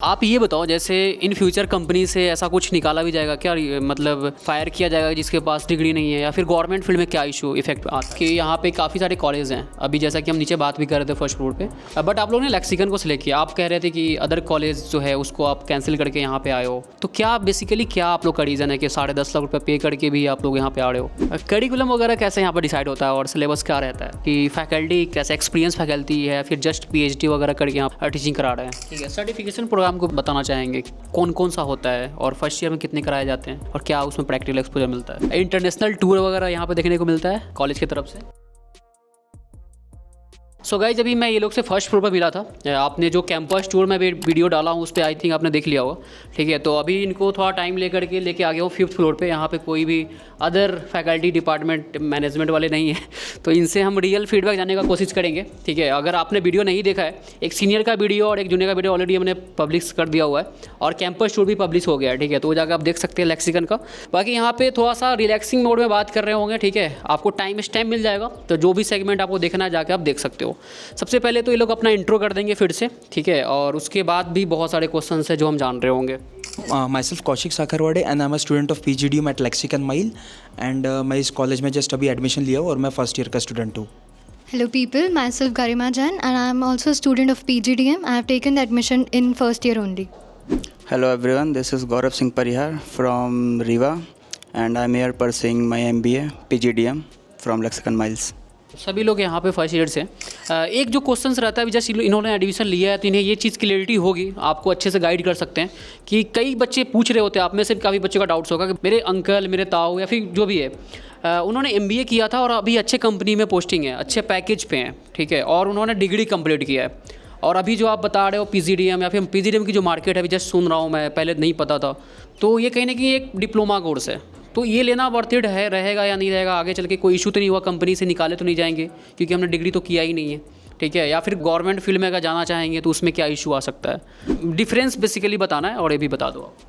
आप ये बताओ, जैसे इन फ्यूचर कंपनी से ऐसा कुछ निकाला भी जाएगा क्या, मतलब फायर किया जाएगा जिसके पास डिग्री नहीं है, या फिर गवर्नमेंट फील्ड में क्या इशू इफेक्ट आता है? कि यहाँ पे काफ़ी सारे कॉलेज हैं, अभी जैसा कि हम नीचे बात भी कर रहे थे फर्स्ट फ्लोर पे, बट आप लोगों ने लेक्सिकन को सिलेक्ट किया। आप कह रहे थे कि अदर कॉलेज जो है उसको आप कैंसिल करके यहाँ पे आए हो, तो क्या बेसिकली क्या आप लोग का रीज़न है कि 10.5 लाख रुपये पे करके भी आप लोग यहाँ पे आ रहे हो? करिकुलम वगैरह कैसे यहाँ पर डिसाइड होता है और सिलेबस क्या रहता है, कि फैकल्टी कैसे एक्सपीरियंस फैकल्टी है, फिर जस्ट PhD वगैरह करके यहाँ टीचिंग करा रहे हैं? ठीक है, सर्टिफिकेशन प्रोग्राम को बताना चाहेंगे कौन कौन सा होता है और फर्स्ट ईयर में कितने कराए जाते हैं और क्या उसमें प्रैक्टिकल एक्सपोजर मिलता है? इंटरनेशनल टूर वगैरह यहाँ पे देखने को मिलता है कॉलेज की तरफ से। सो गाइस, अभी मैं ये लोग से फर्स्ट फ्लोर पर मिला था। आपने जो कैंपस टूर में वीडियो डाला हूँ उस पर आई थिंक आपने देख लिया होगा। ठीक है, तो अभी इनको थोड़ा टाइम लेके आ गया हूँ 5th फ्लोर पे। यहाँ पे कोई भी अदर फैकल्टी डिपार्टमेंट मैनेजमेंट वाले नहीं है, तो इनसे हम रियल फीडबैक जानने का कोशिश करेंगे। ठीक है, अगर आपने वीडियो नहीं देखा है, एक सीनियर का वीडियो और एक जूनियर का वीडियो ऑलरेडी हमने पब्लिश कर दिया हुआ है और कैंपस टूर भी पब्लिश हो गया है। ठीक है, तो वो जाकर आप देख सकते हैं लेक्सिकन का। बाकी यहाँ पे थोड़ा सा रिलैक्सिंग मोड में बात कर रहे होंगे। ठीक है, आपको टाइम स्टैम्प मिल जाएगा, तो जो भी सेगमेंट आपको देखना है जाके आप देख सकते हो। सबसे पहले तो ये लोग अपना इंट्रो कर देंगे फिर से, ठीक है, और उसके बाद भी बहुत सारे क्वेश्चन है जो हम जान रहे होंगे। myself Kaushik Sakharwade and I am a student of PGDM at Lexicon MILE and मैं इस कॉलेज में जस्ट अभी एडमिशन लिया हूँ और मैं फर्स्ट ईयर का स्टूडेंट हूँ। Hello people, myself Garima Jain and I am also a student of PGDM. I have taken the admission in first year only. Hello everyone, this is Gaurav Singh Parihar from Riva and I am here pursuing my MBA PGDM from Lexicon Miles. सभी लोग यहाँ पे first year से एक जो question रहता है, अभी जस्ट इन्होंने एडमिशन लिया है तो इन्हें ये चीज़ क्लियरिटी होगी, आपको अच्छे से गाइड कर सकते हैं। कि कई बच्चे पूछ रहे होते हैं, आप में से काफ़ी बच्चों का डाउट्स होगा कि मेरे अंकल, मेरे ताऊ या फिर जो भी है, उन्होंने MBA किया था और अभी अच्छे कंपनी में पोस्टिंग है, अच्छे पैकेज पे हैं। ठीक है, और उन्होंने डिग्री कंप्लीट किया है, और अभी जो आप बता रहे हो PGDM या फिर PGDM की जो मार्केट है अभी जस्ट सुन रहा हूँ मैं, पहले नहीं पता था, तो ये कहीं ना कहीं एक डिप्लोमा कोर्स है, तो ये लेना वर्थ इट है, रहेगा या नहीं रहेगा? आगे चल के कोई इशू तो नहीं हुआ, कंपनी से निकाले तो नहीं जाएंगे क्योंकि हमने डिग्री तो किया ही नहीं है? ठीक है, या फिर गवर्नमेंट फील्ड में अगर जाना चाहेंगे तो उसमें क्या इशू आ सकता है? डिफरेंस बेसिकली बताना है और ये भी बता दो आप।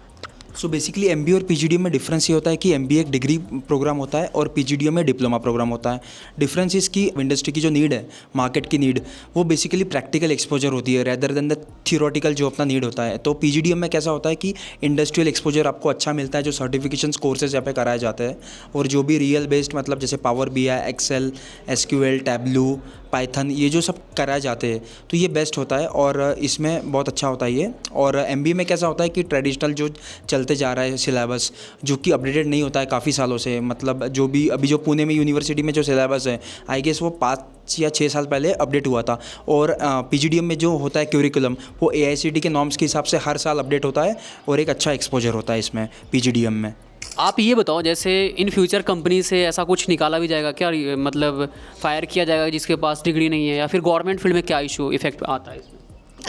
सो बेसिकली MBA और PGDM में डिफरेंस ये होता है कि MBA एक डिग्री प्रोग्राम होता है और PGDM में डिप्लोमा प्रोग्राम होता है। डिफरेंस इसकी इंडस्ट्री की जो नीड है, मार्केट की नीड, वो बेसिकली प्रैक्टिकल एक्सपोजर होती है रेदर देन द थियोरेटिकल जो अपना नीड होता है। तो PGDM में कैसा होता है कि इंडस्ट्रियल एक्सपोजर आपको अच्छा मिलता है, जो सर्टिफिकेशन कोर्सेज यहाँ पे कराए जाते हैं, और जो भी रियल बेस्ड मतलब जैसे Power BI, Excel, SQL, Tableau, Python, ये जो सब कराए जाते हैं, तो ये बेस्ट होता है और इसमें बहुत अच्छा होता है ये। और MBA में कैसा होता है कि ट्रेडिशनल जो चलते जा रहा है सिलेबस, जो कि अपडेटेड नहीं होता है काफ़ी सालों से, मतलब जो भी अभी जो पुणे में यूनिवर्सिटी में जो सिलेबस है, आई गेस वो 5 या 6 साल पहले अपडेट हुआ था। और PGDM में जो होता है क्यूरिकुलम, वो AICTE के नॉर्म्स के हिसाब से हर साल अपडेट होता है और एक अच्छा एक्सपोजर होता है इसमें PGDM में। आप ये बताओ, जैसे इन फ्यूचर कंपनी से ऐसा कुछ निकाला भी जाएगा क्या, मतलब फायर किया जाएगा जिसके पास डिग्री नहीं है, या फिर गवर्नमेंट फील्ड में क्या इशू इफेक्ट आता है इसमें?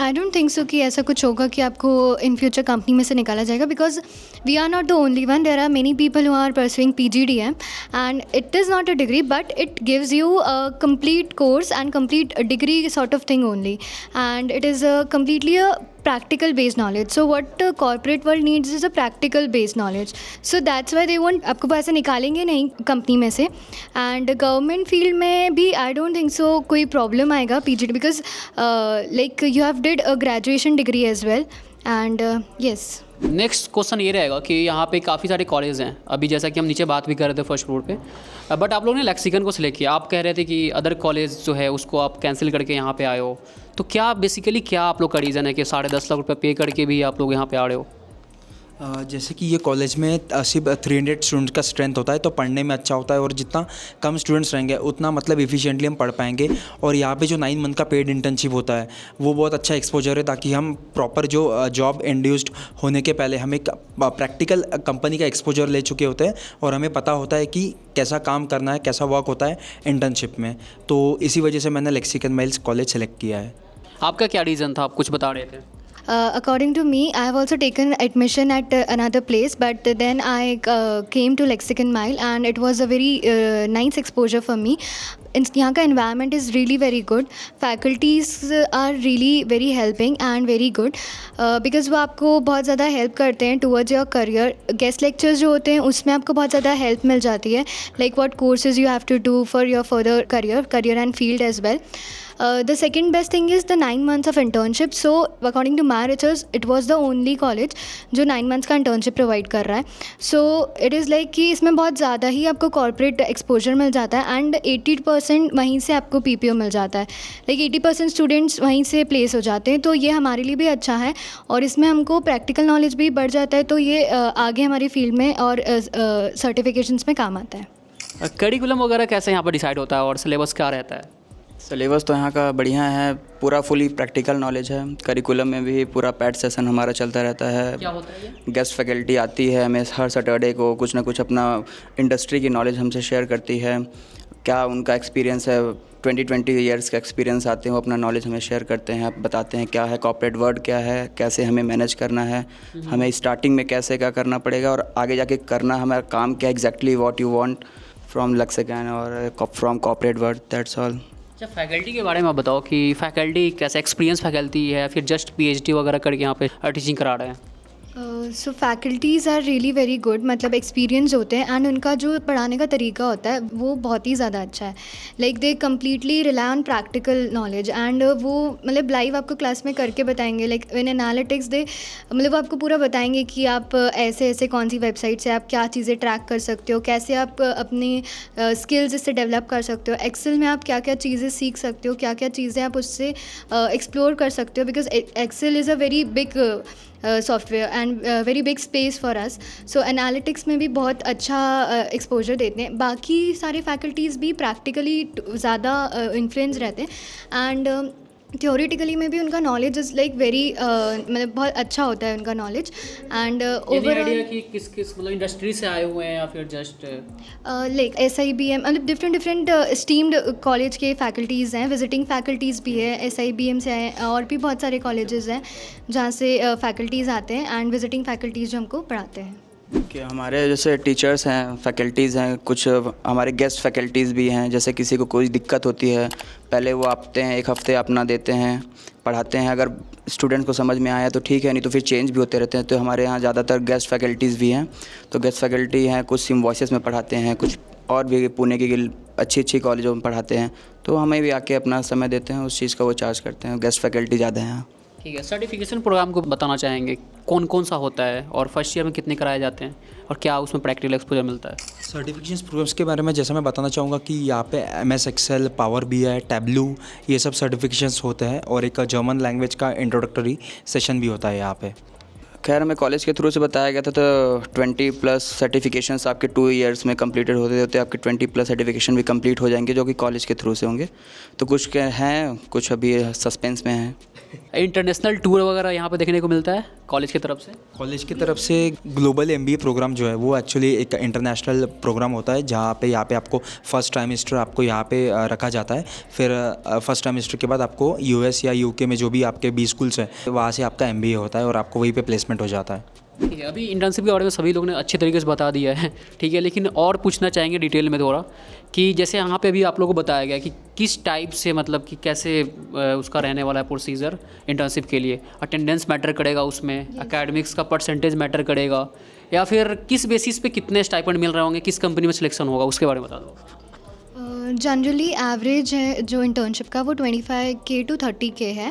आई डोंट थिंक सो कि ऐसा कुछ होगा कि आपको इन फ्यूचर कंपनी में से निकाला जाएगा, because we are not the only one. There are many people who are pursuing PGDM and it is not a degree but it gives you a complete course and complete degree sort of thing only, and it is a completely a practical based knowledge. So what the corporate world needs is a practical based knowledge, so that's why they want, आपको ऐसे निकालेंगे नहीं company में से. And government field में भी I don't think so कोई problem आएगा PGD, because like you have did a graduation degree as well and yes. Next question ये रहेगा कि यहाँ पे काफ़ी सारे कॉलेज हैं, अभी जैसा कि हम नीचे बात भी कर रहे थे फर्स्ट फ्लोर पे, बट आप लोगों ने लेक्सिकन को सिलेक्ट किया। आप कह रहे थे कि अदर कॉलेज जो है उसको आप कैंसिल करके यहाँ पे आए हो, तो क्या बेसिकली क्या आप लोग का रीज़न है कि 10.5 लाख रुपये पे करके भी आप लोग यहाँ पे आ रहे हो? जैसे कि ये कॉलेज में सिर्फ 300 स्टूडेंट्स का स्ट्रेंथ होता है, तो पढ़ने में अच्छा होता है, और जितना कम स्टूडेंट्स रहेंगे उतना मतलब इफ़िशिएंटली हम पढ़ पाएंगे। और यहाँ पे जो 9 मंथ का पेड इंटर्नशिप होता है वो बहुत अच्छा एक्सपोजर है, ताकि हम प्रॉपर जो जॉब इंड्यूस्ड होने के पहले हम एक प्रैक्टिकल कंपनी का एक्सपोजर ले चुके होते हैं और हमें पता होता है कि कैसा काम करना है, कैसा वर्क होता है इंटर्नशिप में। तो इसी वजह से मैंने लेक्सिकन माइल्स कॉलेज सेलेक्ट किया है। आपका क्या रीज़न था, आप कुछ बता रहे थे? According to me, I have also taken admission at another place, but then I came to Lexicon Mile and it was a very nice exposure for me. यहाँ का environment is really very good. Faculties are really very helping and very good because वो आपको बहुत ज़्यादा help करते हैं towards your career. Guest lectures जो होते हैं उसमें आपको बहुत ज़्यादा help मिल जाती है, like what courses you have to do for your further career and field as well. The second best thing is the 9 months of internship. So according to my research it was the only college जो 9 months का internship provide कर रहा है. So it is like कि इसमें बहुत ज़्यादा ही आपको कॉर्पोरेट एक्सपोजर मिल जाता है एंड 80% वहीं से आपको PPO मिल जाता है. लाइक 80% स्टूडेंट्स वहीं से प्लेस हो जाते हैं, तो ये हमारे लिए भी अच्छा है और इसमें हमको प्रैक्टिकल नॉलेज भी बढ़ जाता है, तो ये आगे हमारी फील्ड में और सर्टिफिकेशंस में काम आता है. करिकुलम वगैरह कैसे यहाँ पर डिसाइड होता है और सिलेबस क्या रहता है? सिलेबस तो यहाँ का बढ़िया है, पूरा फुली प्रैक्टिकल नॉलेज है. करिकुलम में भी पूरा पैड सेशन हमारा चलता रहता है. क्या होता है ये? गेस्ट फैकल्टी आती है हमें हर सैटरडे को, कुछ ना कुछ अपना इंडस्ट्री की नॉलेज हमसे शेयर करती है. क्या उनका एक्सपीरियंस है, 20 ईयर्स का एक्सपीरियंस आते हैं, वो अपना नॉलेज हमें शेयर करते हैं, बताते हैं क्या है कॉर्पोरेट वर्ल्ड, क्या है, कैसे हमें मैनेज करना है, हमें स्टार्टिंग में कैसे क्या करना पड़ेगा और आगे जाके करना हमारा काम क्या exactly what you want from Lexicon और from corporate world. That's all. अच्छा, फैकल्टी के बारे में बताओ कि फैकल्टी कैसे एक्सपीरियंस फैकल्टी है, फिर जस्ट PhD वगैरह करके यहाँ पे टीचिंग करा रहे हैं? So faculties are really very good, मतलब एक्सपीरियंस होते हैं एंड उनका जो पढ़ाने का तरीका होता है वो बहुत ही ज़्यादा अच्छा है. Like they completely rely on practical knowledge and वो मतलब लाइव आपको क्लास में करके बताएंगे. लाइक इन एनालिटिक्स दे मतलब वो आपको पूरा बताएंगे कि आप ऐसे ऐसे कौन सी वेबसाइट से आप क्या चीज़ें ट्रैक कर सकते हो, कैसे आप अपनी स्किल्स इससे डेवलप कर सकते हो, एक्सेल में आप क्या क्या चीज़ें सीख सकते हो, क्या क्या चीज़ें आप उससे एक्सप्लोर कर सकते हो, because Excel is a very big software and very big space for us. So analytics में भी बहुत अच्छा एक्सपोजर देते हैं. बाकी सारे फैकल्टीज़ भी प्रैक्टिकली ज़्यादा इन्फ्लुएंस रहते हैं एंड थ्योरेटिकली में भी उनका नॉलेज इज़ लाइक वेरी मतलब बहुत अच्छा होता है उनका नॉलेज एंड ओवरऑल कि किस किस मतलब इंडस्ट्री से आए हुए हैं या फिर जस्ट लाइक SIBM मतलब डिफरेंट स्टीम्ड कॉलेज के फैकल्टीज़ हैं, विजिटिंग फैकल्टीज़ भी है, SIBM से आए और भी बहुत सारे कॉलेजेस हैं जहाँ से फैकल्टीज़ आते हैं एंड विजिटिंग फैकल्टीज़ जो हमको पढ़ाते हैं. कि हमारे जैसे टीचर्स हैं, फैकल्टीज़ हैं, कुछ हमारे गेस्ट फैकल्टीज़ भी हैं. जैसे किसी को कोई दिक्कत होती है, पहले वो आते हैं, 1 हफ्ते अपना देते हैं, पढ़ाते हैं. अगर स्टूडेंट को समझ में आया तो ठीक है, नहीं तो फिर चेंज भी होते रहते हैं. तो हमारे यहाँ ज़्यादातर गेस्ट फैकल्टीज़ भी हैं. तो गेस्ट फैकल्टी हैं, कुछ सिम्बोसिस में पढ़ाते हैं, कुछ और भी पुणे की अच्छी कॉलेजों में पढ़ाते हैं. तो हमें भी आके अपना समय देते हैं, उस चीज़ का वो चार्ज करते हैं. गेस्ट फैकल्टी ज़्यादा हैं. ठीक है. सर्टिफिकेशन प्रोग्राम को बताना चाहेंगे कौन कौन सा होता है और फर्स्ट ईयर में कितने कराए जाते हैं और क्या उसमें प्रैक्टिकल एक्सपोजर मिलता है? सर्टिफिकेशन प्रोग्राम्स के बारे में जैसा मैं बताना चाहूँगा कि यहाँ पे MS Excel, power BI, tableau ये सब सर्टिफिकेशंस होते हैं और एक जर्मन लैंग्वेज का इंट्रोडक्टरी सेशन भी होता है यहाँ पे. खैर हमें कॉलेज के थ्रू से बताया गया था, तो 20+ सर्टिफिकेशंस आपके 2 ईयर्स में कंप्लीटेड होते होते आपके 20+ सर्टिफिकेशन भी कंप्लीट हो जाएंगे, जो कि कॉलेज के थ्रू से होंगे. तो कुछ के हैं, कुछ अभी सस्पेंस में हैं. इंटरनेशनल टूर वगैरह यहाँ पे देखने को मिलता है कॉलेज की तरफ से? कॉलेज की तरफ से ग्लोबल MBA प्रोग्राम जो है वो एक्चुअली एक इंटरनेशनल प्रोग्राम होता है, जहाँ पे यहाँ पे आपको फर्स्ट ट्राइमेस्टर आपको यहाँ पे रखा जाता है. फिर फर्स्ट ट्राइमेस्टर के बाद आपको US या UK में जो भी आपके B स्कूल्स हैं वहाँ से आपका MBA होता है और आपको वहीं पे प्लेसमेंट हो जाता है. ठीक है. अभी इंटर्नशिप के बारे में सभी लोग ने अच्छे तरीके से बता दिया है, ठीक है, लेकिन और पूछना चाहेंगे डिटेल में थोड़ा कि जैसे यहाँ पे अभी आप लोगों को बताया गया कि किस टाइप से मतलब कि कैसे उसका रहने वाला है प्रोसीजर इंटर्नशिप के लिए. अटेंडेंस मैटर करेगा उसमें, एकेडमिक्स का परसेंटेज मैटर करेगा, या फिर किस बेसिस पे कितने स्टाइपेंड मिल रहे होंगे, किस कंपनी में सिलेक्शन होगा, उसके बारे में बता दो. जनरली एवरेज है जो इंटर्नशिप का वो 25K to 30K है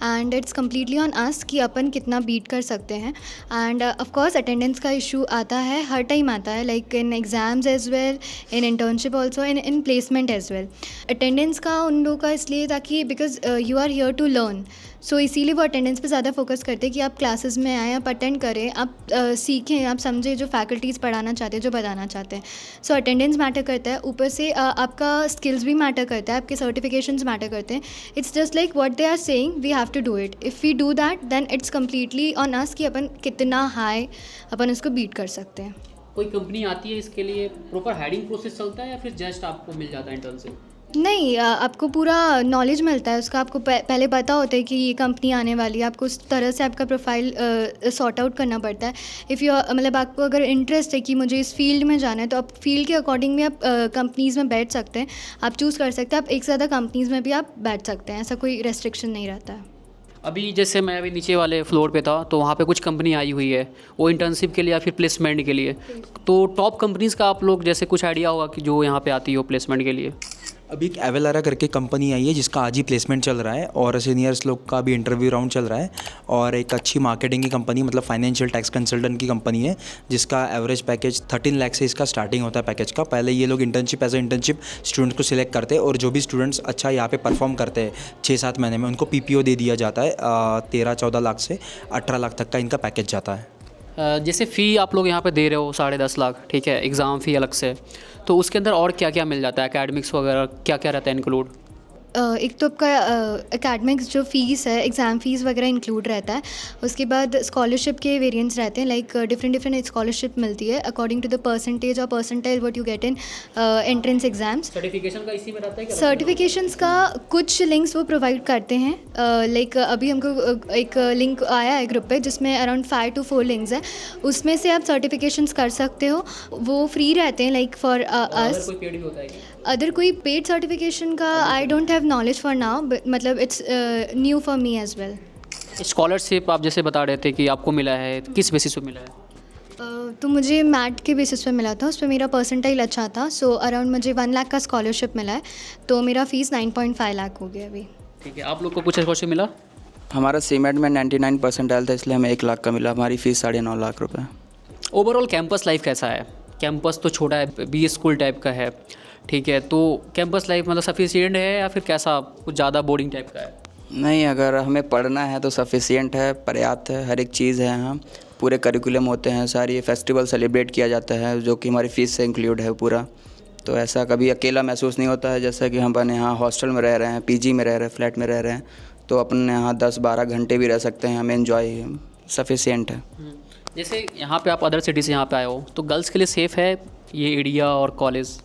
and it's completely on us कि अपन कितना बीट कर सकते हैं. एंड ऑफ कोर्स अटेंडेंस का इशू आता है, हर टाइम आता है, like in exams as well, in internship also, in placement as well. Attendance का उन लोगों का इसलिए ताकि because you are here to learn, so इसीलिए वो अटेंडेंस पे ज़्यादा फोकस करते हैं कि आप क्लासेस में आएँ, आप अटेंड करें, आप सीखें, आप समझें जो फैकल्टीज़ पढ़ाना चाहते हैं, जो बताना चाहते हैं. सो अटेंडेंस मैटर करता है, ऊपर से आपका स्किल्स भी मैटर करता है, आपके सर्टिफिकेशंस मैटर करते हैं. It's just like what they are saying, we have to do it. If we do that then it's completely on us कि अपन कितना हाई अपन उसको बीट कर सकते हैं. कोई कंपनी आती है इसके लिए, प्रॉपर हायरिंग प्रोसेस चलता है या फिर जस्ट आपको मिल जाता है इंटर्नशिप? नहीं, आपको पूरा नॉलेज मिलता है उसका. आपको पहले पता होता है कि ये कंपनी आने वाली है, आपको उस तरह से आपका प्रोफाइल सॉर्ट आउट करना पड़ता है. इफ़ यू मतलब आपको अगर इंटरेस्ट है कि मुझे इस फील्ड में जाना है, तो आप फील्ड के अकॉर्डिंग भी आप कंपनीज़ में बैठ सकते हैं, आप चूज़ कर सकते हैं. आप एक से ज़्यादा कंपनीज़ में भी आप बैठ सकते हैं, ऐसा कोई रेस्ट्रिक्शन नहीं रहता है. अभी जैसे मैं अभी नीचे वाले फ्लोर पे था, तो वहाँ पे कुछ कंपनी आई हुई है, वो इंटर्नशिप के लिए या फिर प्लेसमेंट के लिए. तो टॉप कंपनीज़ का आप लोग जैसे कुछ आइडिया होगा कि जो यहाँ पे आती हो प्लेसमेंट के लिए? अभी एक एवेलारा करके कंपनी आई है जिसका आज ही प्लेसमेंट चल रहा है और सीनियर्स लोग का भी इंटरव्यू राउंड चल रहा है। और एक अच्छी मार्केटिंग की कंपनी, मतलब फाइनेंशियल टैक्स कंसल्टेंट की कंपनी है, जिसका एवरेज पैकेज 13 लाख से इसका स्टार्टिंग होता है पैकेज का। पहले ये लोग internship as a internship students को सिलेक्ट करते हैं और जो भी स्टूडेंट्स अच्छा यहाँ पे परफॉर्म करते हैं 6-7 महीने में, उनको PPO दे दिया जाता है। 13-14 लाख से 18 लाख तक का इनका पैकेज जाता है। जैसे फ़ी आप लोग यहाँ पे दे रहे हो 10.5 लाख, ठीक है, एग्ज़ाम फ़ी अलग से, तो उसके अंदर और क्या क्या मिल जाता है, एकेडमिक्स वगैरह क्या क्या रहता है इंक्लूड? एक तो आपका एकेडमिक्स जो फ़ीस है, एग्ज़ाम फ़ीस वगैरह इंक्लूड रहता है। उसके बाद स्कॉलरशिप के वेरिएंट्स रहते हैं, लाइक डिफरेंट स्कॉलरशिप मिलती है अकॉर्डिंग टू द परसेंटेज और percentile what you get in entrance exams. Certification का इसी में रहता है क्या? सर्टिफिकेशंस का कुछ लिंक्स वो प्रोवाइड करते हैं, लाइक अभी हमको एक लिंक आया है ग्रुप पे जिसमें अराउंड 5 to 4 लिंक्स है, उसमें से आप सर्टिफिकेशंस कर सकते हो, वो फ्री रहते हैं लाइक फॉर अस। कोई पेड भी होता है क्या? अदर कोई पेड सर्टिफिकेशन का I don't have knowledge for now, मतलब it's new for me as well. Scholarship आप जैसे बता रहे थे कि आपको मिला है, किस बेसिस पे मिला है? तो मुझे मैट के बेसिस पे मिला था, उस पर मेरा परसेंटाइल अच्छा था, सो अराउंड मुझे 1 लाख का स्कॉलरशिप मिला है, तो मेरा फ़ीस 9.5 लाख हो गया अभी। ठीक है, आप लोग को कुछ स्कॉलरशिप मिला? हमारा सीमेट में 99 परसेंटाइल था, इसलिए हमें 1 लाख का मिला। हमारी फ़ीस 9.5 लाख रुपये। ओवरऑल कैंपस लाइफ कैसा है? कैंपस तो छोटा है, बी स्कूल टाइप का है, ठीक है, तो कैंपस लाइफ मतलब सफिशिएंट है या फिर कैसा, कुछ ज़्यादा बोर्डिंग टाइप का है? नहीं, अगर हमें पढ़ना है तो सफिशिएंट है, पर्याप्त है, हर एक चीज़ है यहाँ। पूरे करिकुलम होते हैं, सारी फेस्टिवल सेलिब्रेट किया जाता है जो कि हमारी फ़ीस से इंक्लूड है पूरा। तो ऐसा कभी अकेला महसूस नहीं होता है, जैसा कि हम अपने यहाँ हॉस्टल में रह रहे हैं, PG में रह रहे हैं, फ्लैट में रह रहे हैं, तो अपने यहाँ 10-12 घंटे भी रह सकते हैं, हमें एंजॉय सफिशिएंट है। जैसे यहाँ पे आप अदर सिटी से यहाँ पे आए हो, तो गर्ल्स के लिए सेफ़ है ये एरिया और college?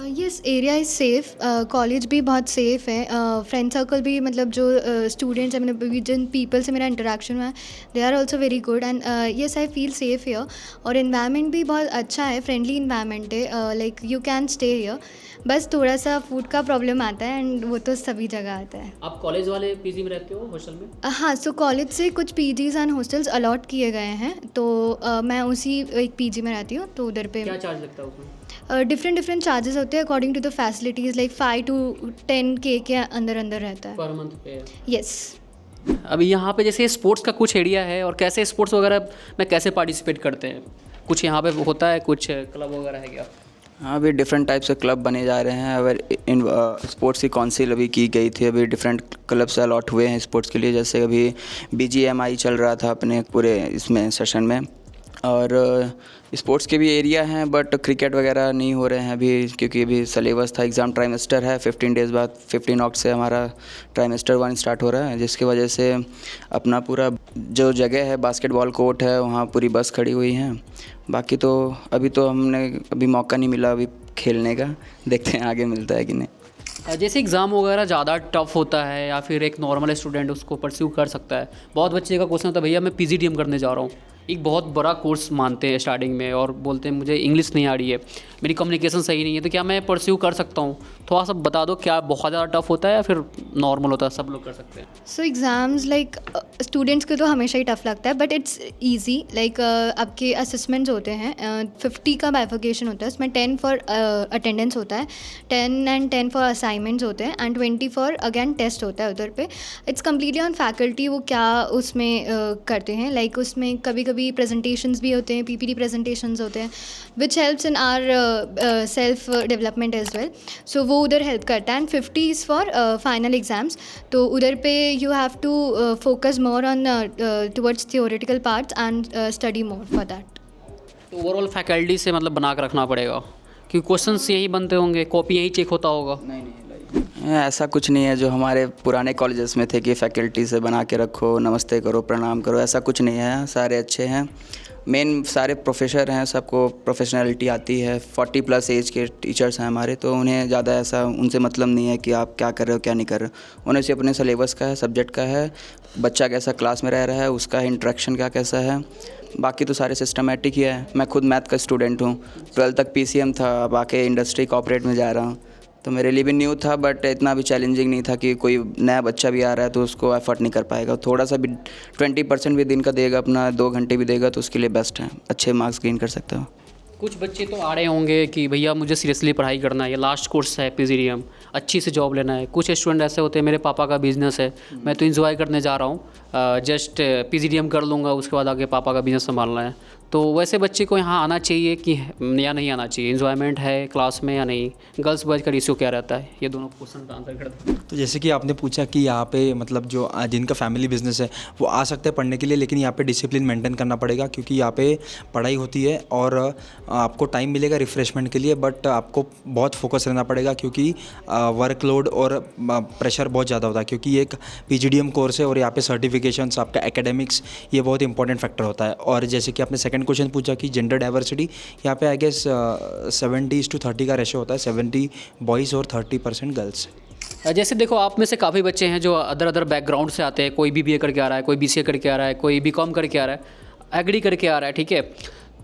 Yes, area is safe, college भी बहुत सेफ़ है, फ्रेंड सर्कल भी, मतलब जो स्टूडेंट्स हैं, मतलब जिन पीपल से मेरा इंटरेक्शन हुआ है, they are also very good and yes I feel safe here. और इन्वायरमेंट भी बहुत अच्छा है, फ्रेंडली इन्वायरमेंट है, like you can stay here. बस थोड़ा सा फूड का प्रॉब्लम आता है एंड वो तो सभी जगह आता है। आप कॉलेज वाले PG में रहते हो, हॉस्टल में? हाँ, सो कॉलेज से कुछ PGs एंड हॉस्टल्स अलॉट किए गए हैं, तो मैं उसी एक PG में रहती हूँ, तो उधर पे क्या चार्ज लगता है उसमें? डिफरेंट चार्जेस होते हैं according to the facilities, like 5 to 10K के अंदर रहता है। पर मंथ पे? यस। अभी यहाँ पे जैसे स्पोर्ट्स का कुछ एरिया है, और कैसे स्पोर्ट्स वगैरह में कैसे पार्टिसिपेट करते हैं? कुछ यहाँ पे होता है, कुछ क्लब वगैरह है क्या? हाँ, अभी डिफरेंट टाइप से क्लब बने जा रहे हैं। अगर इन स्पोर्ट्स की काउंसिल अभी की गई थी, अभी डिफरेंट क्लब से अलॉट हुए हैं स्पोर्ट्स के लिए। जैसे अभी BGMI चल रहा था अपने पूरे इसमें सेशन में, और स्पोर्ट्स के भी एरिया हैं, बट क्रिकेट वगैरह नहीं हो रहे हैं अभी, क्योंकि अभी सिलेबस था, एग्ज़ाम ट्राइमेस्टर है, 15 डेज़ बाद 15 अगस्त से हमारा ट्राइमेस्टर 1 स्टार्ट हो रहा है, जिसकी वजह से अपना पूरा जो जगह है, बास्केटबॉल कोर्ट है, वहाँ पूरी बस खड़ी हुई है। बाकी तो अभी तो हमने अभी मौका नहीं मिला अभी खेलने का, देखते हैं आगे मिलता है कि नहीं। जैसे एग्ज़ाम वगैरह ज़्यादा टफ होता है या फिर एक नॉर्मल स्टूडेंट उसको परस्यू कर सकता है? बहुत बच्चे का क्वेश्चन होता है, भैया मैं PGDM करने जा रहा हूँ, एक बहुत बड़ा कोर्स मानते हैं स्टार्टिंग में, और बोलते हैं मुझे इंग्लिश नहीं आ रही है, मेरी कम्युनिकेशन सही नहीं है, तो क्या मैं परस्यू कर सकता हूँ? थोड़ा सा बता दो, क्या बहुत ज़्यादा टफ होता है या फिर नॉर्मल होता है, सब लोग कर सकते हैं? सो एग्ज़ाम्स लाइक स्टूडेंट्स को तो हमेशा ही टफ लगता है, बट इट्स ईजी। लाइक आपके असेसमेंट्स होते हैं, 50 का बाइफिकेशन होता है, उसमें 10 फॉर अटेंडेंस होता है, 10 and 10 फॉर असाइनमेंट्स होते हैं, एंड 20 फॉर अगेन टेस्ट होता है उधर पे। इट्स कम्प्लीटली ऑन फैकल्टी, वो क्या उसमें करते हैं, लाइक उसमें कभी कभी प्रेजेंटेशंस भी होते हैं, PPT प्रेजेंटेशंस होते हैं, which helps in our self development as well, so वो उधर हेल्प करता है। And 50 is for final exams, तो उधर पे you have to focus more on towards theoretical parts and study more for that. तो ओवरऑल फैकल्टी से मतलब बना कर रखना पड़ेगा, क्योंकि क्वेश्चंस यही बनते होंगे, कॉपी यही चेक होता होगा? नहीं, ऐसा कुछ नहीं है जो हमारे पुराने कॉलेजेस में थे कि फैकल्टी से बना के रखो, नमस्ते करो, प्रणाम करो, ऐसा कुछ नहीं है। सारे अच्छे हैं, मेन सारे प्रोफेसर हैं, सबको प्रोफेशनलिटी आती है। 40+ एज के टीचर्स हैं हमारे, तो उन्हें ज़्यादा ऐसा उनसे मतलब नहीं है कि आप क्या कर रहे हो क्या नहीं कर रहे हो। उन्हें सिर्फ अपने सिलेबस का है, सब्जेक्ट का है, बच्चा कैसा क्लास में रह रहा है, उसका इंटरेक्शन क्या कैसा है, बाकी तो सारे सिस्टमेटिक ही है। मैं खुद मैथ का स्टूडेंट हूँ, 12th तक PCM था, अब आके इंडस्ट्री कॉर्पोरेट में जा रहा हूँ, तो मेरे लिए भी न्यू था, बट इतना भी चैलेंजिंग नहीं था कि कोई नया बच्चा भी आ रहा है तो उसको एफर्ट नहीं कर पाएगा। थोड़ा सा भी 20% भी दिन का देगा, अपना 2 घंटे भी देगा, तो उसके लिए बेस्ट है, अच्छे मार्क्स गेन कर सकता हो। कुछ बच्चे तो आ रहे होंगे कि भैया मुझे सीरियसली पढ़ाई करना है, ये लास्ट कोर्स है PGDM, अच्छी से जॉब लेना है। कुछ स्टूडेंट ऐसे होते हैं, मेरे पापा का बिज़नेस है, मैं तो इंजॉय करने जा रहा हूँ, जस्ट PGDM कर लूँगा, उसके बाद आगे पापा का बिज़नेस संभालना है। तो वैसे बच्चे को यहाँ आना चाहिए कि या नहीं आना चाहिए, इन्जॉयमेंट है क्लास में या नहीं, गर्ल्स बॉयज़ का रेशियो क्या रहता है, ये दोनों क्वेश्चन का आंसर करते हैं। तो जैसे कि आपने पूछा कि यहाँ पे मतलब जो जिनका फैमिली बिजनेस है वो आ सकते हैं पढ़ने के लिए, लेकिन यहाँ पे डिसिप्लिन मेंटेन करना पड़ेगा, क्योंकि यहाँ पे पढ़ाई होती है और आपको टाइम मिलेगा रिफ़्रेशमेंट के लिए, बट आपको बहुत फोकस रहना पड़ेगा, क्योंकि वर्कलोड और प्रेशर बहुत ज़्यादा होता है, क्योंकि ये एक PGDM कोर्स है और यहाँ पे सर्टिफिकेशंस, आपका एकेडमिक्स, ये बहुत इंपॉर्टेंट फैक्टर होता है। और जैसे कि आपने सेकंड क्वेश्चन पूछा कि जेंडर डाइवर्सिटी, यहाँ पे आई गेस 70:30 का रेशो होता है, 70 बॉयज़ और 30% गर्ल्स। जैसे देखो, आप में से काफ़ी बच्चे हैं जो अदर बैकग्राउंड से आते हैं, कोई BBA करके आ रहा है, कोई BCA करके आ रहा है, कोई BCom करके आ रहा है, एग्री करके आ रहा है, ठीक है।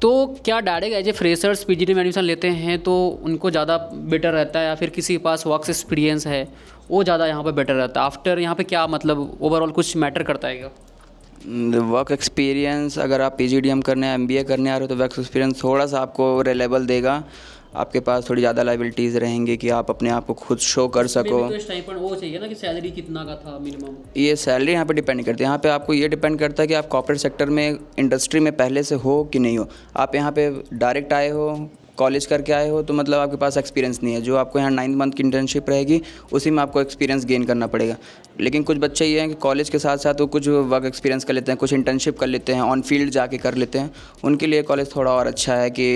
तो क्या direct as a freshers PGDM में एडमिशन लेते हैं तो उनको ज़्यादा बेटर रहता है, या फिर किसी के पास वर्क एक्सपीरियंस है वो ज़्यादा यहाँ पे बेटर रहता है? आफ्टर यहाँ पे क्या मतलब ओवरऑल कुछ मैटर करता है क्या? वर्क एक्सपीरियंस, अगर आप PGDM करने MBA करने आ रहे हो तो वर्क एक्सपीरियंस थोड़ा सा आपको रिलेबल देगा, आपके पास थोड़ी ज़्यादा लाइबिलिटीज़ रहेंगी कि आप अपने आप को खुद शो कर सको। तो स्टाइपेंड वो चाहिए ना कि सैलरी कितना का था मिनिमम? ये सैलरी यहाँ पे डिपेंड करती है, यहाँ पे आपको ये डिपेंड करता है कि आप कॉर्पोरेट सेक्टर में, इंडस्ट्री में पहले से हो कि नहीं हो। आप यहाँ पे डायरेक्ट आए हो, कॉलेज करके आए हो, तो मतलब आपके पास एक्सपीरियंस नहीं है। जो आपको यहाँ 9 मंथ की इंटर्नशिप रहेगी उसी में आपको एक्सपीरियंस गेन करना पड़ेगा। लेकिन कुछ बच्चे ये हैं कि कॉलेज के साथ साथ वो कुछ वर्क एक्सपीरियंस कर लेते हैं, कुछ इंटर्नशिप कर लेते हैं, ऑन फील्ड जाके कर लेते हैं। उनके लिए कॉलेज थोड़ा और अच्छा है कि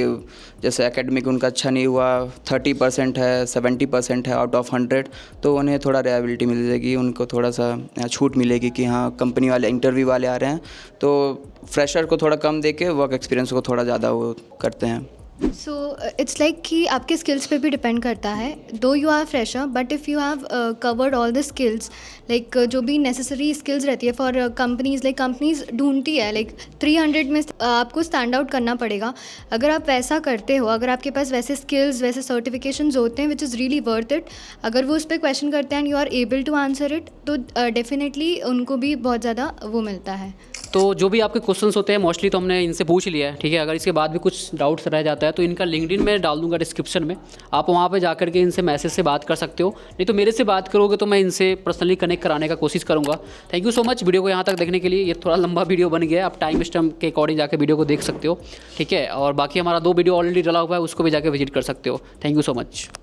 जैसे एकेडमिक उनका अच्छा नहीं हुआ, 30% है, 70% है आउट ऑफ 100, तो उन्हें थोड़ा रिलायबिलिटी मिल जाएगी, उनको थोड़ा सा छूट मिलेगी कि हाँ कंपनी वाले, इंटरव्यू वाले आ रहे हैं, तो फ्रेशर को थोड़ा कम दे के वर्क एक्सपीरियंस को थोड़ा ज़्यादा वो करते हैं। सो इट्स लाइक कि आपके स्किल्स पे भी डिपेंड करता है। Though you are fresher, but if you have covered all the skills, like जो भी नेसेसरी स्किल्स रहती है फॉर कंपनीज, लाइक कंपनीज ढूंढती है, लाइक 300 में आपको स्टैंड आउट करना पड़ेगा। अगर आप वैसा करते हो, अगर आपके पास वैसे स्किल्स, वैसे सर्टिफिकेशंस होते हैं which is really worth it, अगर वो उस पर क्वेश्चन करते हैं and you are able to answer it, तो डेफिनेटली उनको भी बहुत ज़्यादा वो मिलता है। तो जो भी आपके क्वेश्चंस होते हैं मोस्टली तो हमने इनसे पूछ लिया है, ठीक है। अगर इसके बाद भी कुछ डाउट्स रह जाता है तो इनका लिंक्डइन में डाल दूंगा डिस्क्रिप्शन में, आप वहाँ पे जाकर के इनसे मैसेज से बात कर सकते हो, नहीं तो मेरे से बात करोगे तो मैं इनसे पर्सनली कनेक्ट कराने का कोशिश करूँगा। Thank you so much video को यहाँ तक देखने के लिए। ये थोड़ा लंबा वीडियो बन गया है, आप टाइम स्टैम्प के अकॉर्डिंग जाकर वीडियो को देख सकते हो, ठीक है। और बाकी हमारा 2 वीडियो ऑलरेडी डला हुआ है, उसको भी जाकर विजिट कर सकते हो। Thank you so much.